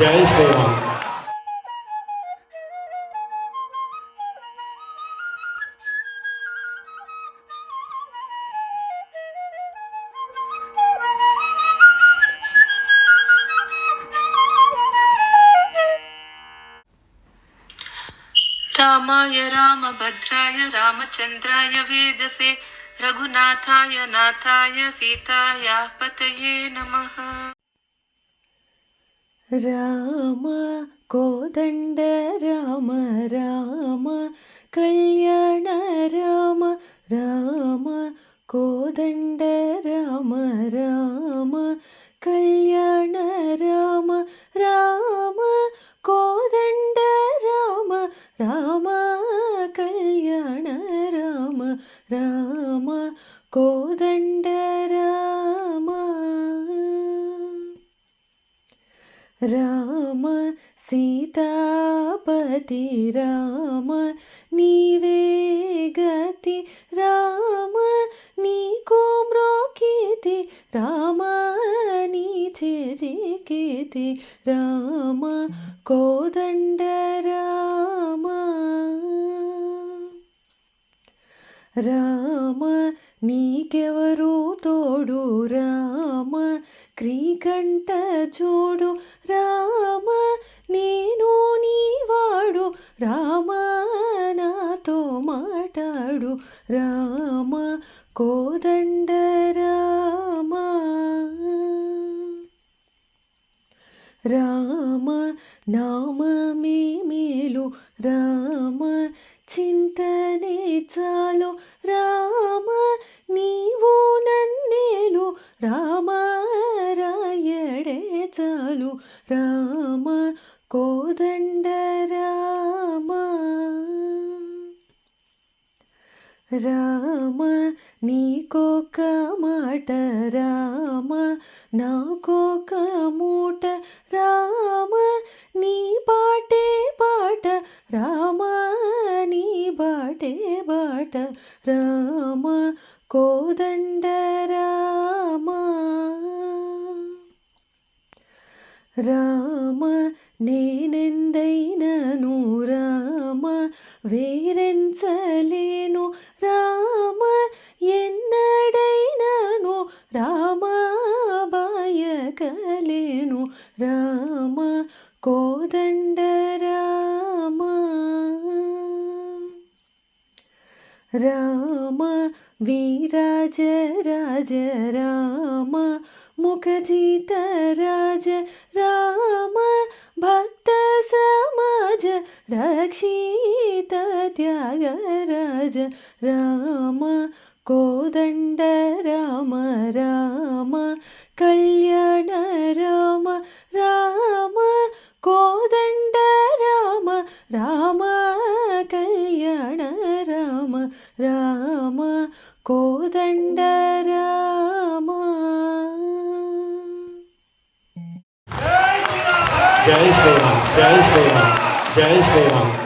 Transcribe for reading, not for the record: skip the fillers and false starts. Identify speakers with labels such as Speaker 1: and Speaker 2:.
Speaker 1: జై శ్రీరామ్.
Speaker 2: रामाय रामभद्राय रामचन्द्राय वेदसे रघुनाथाय नाथाय सीतायाः पतये नमः.
Speaker 3: రామ కోదండ రామ రామ కళ్యాణ రామ రామ కోదండ రామ రామ కళ్యాణ రామ రామ కోదండ రామ రామ కళ్యాణ రామ రామ కోదండ రామ రామ సీతాపతి రామ నీవే గతి రామ నీకు మ్రోకితి రామ నీ చేజికితి రామ కోదండ రామ రామ నీకెవరు తోడు రామ క్రీకంఠ చూడు రామ నేను నీవాడు రామ నాతో మాట్లాడు రామ కోదండ రామ రామ నామమే మేలు రామ చింతనే చాలు రామ నీవు నన్నేలు రామ రాయడే చాలు రామ కోదండ రామ రామ నీకొక మాట రామ నాకొక మూట రామ నీ పాటే పాట రామ నీ బాటే బాట రామ కోదండ రామ రామ నేనెందైనను రామ వేరెంచలేను రామ ఎన్నడైనను రామ బాయకలేను రామ కోదండ రామ రామ వీరాజ రాజ రామ ముఖజిత రాజ రామ భక్త సమాజ రక్షిత త్యాగరాజ రామ కోదండ రామ రామ కళ్యాణ రామ రామ కోదండ రామ రామ కళ్యాణ రామ రామ కోదండ రామ.
Speaker 1: జై శ్రీరామ్. జై శ్రీరామ్. జై శ్రీరామ్.